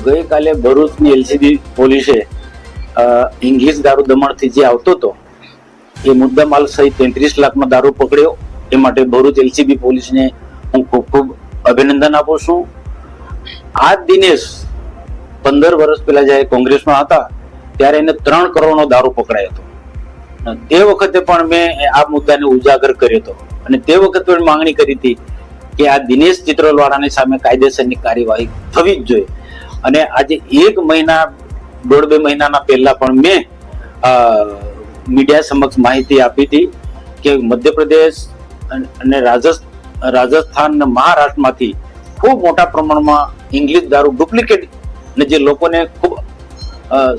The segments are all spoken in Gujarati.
ગઈકાલે ભરૂચની એલસીબી પોલીસે ઇંગ્લિશ દારૂ દમણથી જે આવતો હતો એ મુદ્દામાલ સહિત 33 લાખનો દારૂ પકડ્યો. એ માટે ભરૂચ એલસીબી પોલીસને હું ખૂબ ખૂબ અભિનંદન આપું છું. આ દિનેશ 15 વર્ષ પહેલા જ્યારે કોંગ્રેસમાં હતા ત્યારે એને 3 કરોડનો દારૂ પકડાયો હતો. તે વખતે પણ મેં આ મુદ્દાને ઉજાગર કર્યો હતો અને તે વખતે પણ માંગણી કરી હતી કે આ દિનેશ ચિત્રોલવાળાની સામે કાયદેસરની કાર્યવાહી થવી જ જોઈએ. અને આજે 1 મહિના 1.5-2 મહિનાના પહેલા પણ મેં મીડિયા સમક્ષ માહિતી આપી હતી કે મધ્યપ્રદેશ અને રાજસ્થાન અને મહારાષ્ટ્રમાંથી ખૂબ મોટા પ્રમાણમાં ઇંગ્લિશ દારૂ ડુપ્લિકેટ ને જે લોકોને ખૂબ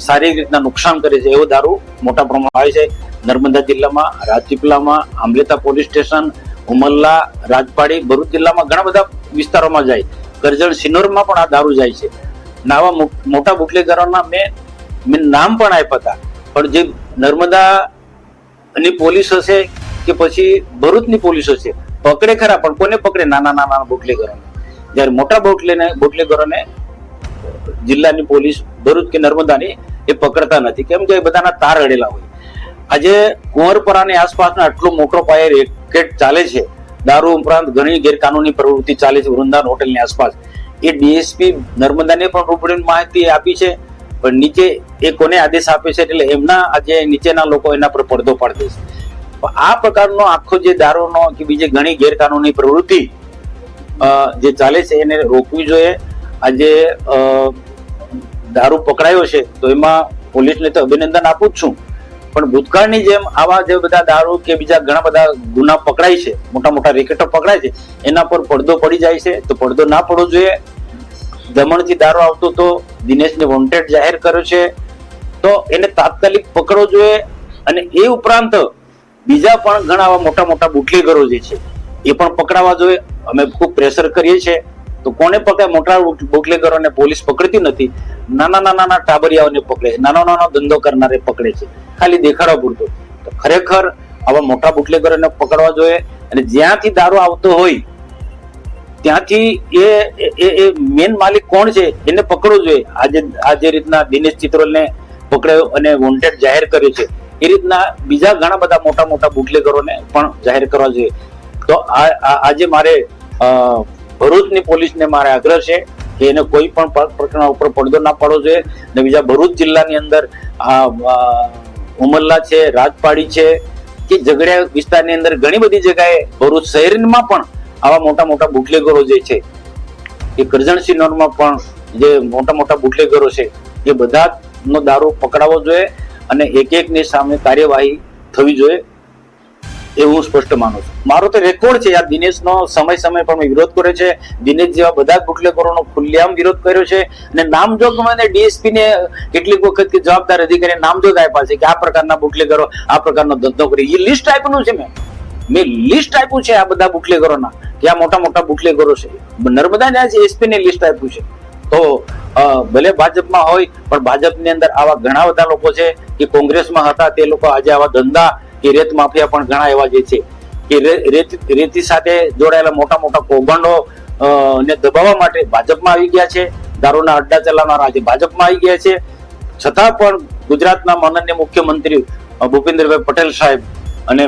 સારી રીતના નુકસાન કરે છે એવો દારૂ મોટા પ્રમાણમાં આવે છે. નર્મદા જિલ્લામાં, રાજપીપળામાં, આંબલેતા પોલીસ સ્ટેશન, ઉમરલા, રાજપાડી, ભરૂચ જિલ્લામાં ઘણા બધા વિસ્તારોમાં જાય. કરજણ સિનોરમાં પણ આ દારૂ જાય છે. આવા મોટા બુટલેગરોના મેં નામ પણ આપ્યા હતા. પણ જે નર્મદાની પોલીસ હશે કે પછી ભરૂચની પોલીસ હશે પકડે ખરા, પણ કોને પકડે? નાના બુટલેગરોને. જ્યારે મોટા બુટલેગરોને જિલ્લાની પોલીસ ભરૂચ કે નર્મદાની એ પકડતા નથી. કેમ કે બધાના તાર અડેલા હોય. આજે કુંવરપરાની આસપાસના આટલો મોટો પાયે રેકેટ ચાલે છે. દારૂ ઉપરાંત ઘણી ગેરકાનૂની પ્રવૃત્તિ ચાલે છે વૃંદાવન હોટલની આસપાસ. એ ડીએસપી નર્મદાને પણ રૂબરૂ માહિતી આપી છે, પણ નીચે એ કોને આદેશ આપે છે એટલે એમના આજે નીચેના લોકો એના પર પડદો પાડી દે છે. આ પ્રકારનો આખો જે દારૂનો કે બીજી ઘણી ગેરકાનૂની પ્રવૃત્તિ જે ચાલે છે એને રોકવી જોઈએ. આજે દારૂ પકડાયો છે તો એમાં પોલીસને તો અભિનંદન આપું જ છું, પણ ભૂતકાળની જેમ આવા જે બધા દારૂ કે બીજા ઘણા બધા ગુના પકડાય છે, મોટા મોટા રેકેટો પકડાય છે, એના પર પડદો પડી જાય છે. તો પડદો ના પડવો જોઈએ. દમણથી દારૂ આવતો તો દિનેશને વોન્ટેડ જાહેર કર્યો છે તો એને તાત્કાલિક પકડવો જોઈએ. અને એ ઉપરાંત બીજા પણ ઘણા આવા મોટા મોટા બુટલેગરો જે છે એ પણ પકડાવા જોઈએ. અમે ખૂબ પ્રેશર કરીએ છીએ. તો કોને પકડે? મોટા બુટલેગરોને પોલીસ પકડતી નથી, નાના ટાબરિયાઓને પકડે છે, નાનો ધંધો કરનારે પકડે છે, ખાલી દેખાડવા પૂરતો. તો ખરેખર આવા મોટા બુટલેગરોને પકડવા જોઈએ. અને જ્યાંથી દારૂ આવતો હોય ત્યાંથી એ મેન માલિક કોણ છે એને પકડવું જોઈએ. આ જે રીતના દિનેશ ચિત્રોલને પકડ્યો અને વોન્ટેડ જાહેર કર્યો છે એ રીતના બીજા ઘણા બધા મોટા બુટલેગરોને પણ જાહેર કરવા જોઈએ. તો આજે મારે ભરૂચની પોલીસને મારે આગ્રહ છે કે એને કોઈ પણ પ્રકરણ ઉપર પડદો ના પાડવો જોઈએ. અને બીજા ભરૂચ જિલ્લાની અંદર ઉમરલા છે, રાજપાડી છે કે ઝઘડિયા વિસ્તારની અંદર ઘણી બધી જગ્યાએ ભરૂચ શહેરમાં પણ આવા મોટા બુટલેગરો જે છે એ કરજણ સિનોરમાં પણ જે મોટા બુટલેગરો છે એ બધાનો દારૂ પકડાવવો જોઈએ અને એકની સામે કાર્યવાહી થવી જોઈએ એવું હું સ્પષ્ટ માનું છું. મારો તો રેકોર્ડ છે. આ દિનેશનો સમય પર મેં વિરોધ કર્યો છે. દિનેશ જેવા બધા બુટલેગરોનો ખુલ્લેઆમ વિરોધ કર્યો છે. અને નામજોગ મને ડીએસપી ને કેટલીક વખત કે જવાબદાર અધિકારી નામજોગ આપ્યા છે કે આ પ્રકારના બુટલેગરો આ પ્રકારનો ધંધો કરી. એ લિસ્ટ આપ્યું છે. મેં લિસ્ટ આપ્યું છે આ બધા બુટલેગરોના કે આ મોટા બુટલેગરો છે. નર્મદાના એસપી ને લિસ્ટ આપ્યું છે. તો ભલે ભાજપમાં હોય પણ ભાજપની અંદર આવા ઘણા બધા લોકો છે કે કોંગ્રેસમાં હતા તે લોકો આજે આવા ધંધા કે રેત માફિયા પણ ઘણા એવા જે છે કે રેતી સાથે જોડાયેલા મોટા કૌભાંડો ને દબાવવા માટે ભાજપમાં આવી ગયા છે. દારૂના અડ્ડા ચલાવનારા આજે ભાજપમાં આવી ગયા છે. છતાં પણ ગુજરાતના માનનીય મુખ્યમંત્રી ભૂપેન્દ્રભાઈ પટેલ સાહેબ અને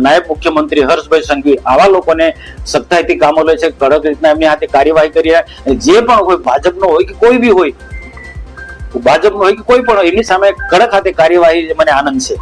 નાયબ મુખ્યમંત્રી હર્ષભાઈ સંઘવી આવા લોકોને સખ્તાઈથી કામો લે છે. કડક રીતના એમની હાથે કાર્યવાહી કરી જે પણ હોય ભાજપનો હોય કે કોઈ બી હોય, ભાજપનો હોય કે કોઈ પણ એમની સામે કડક હાથે કાર્યવાહી મને આનંદ છે.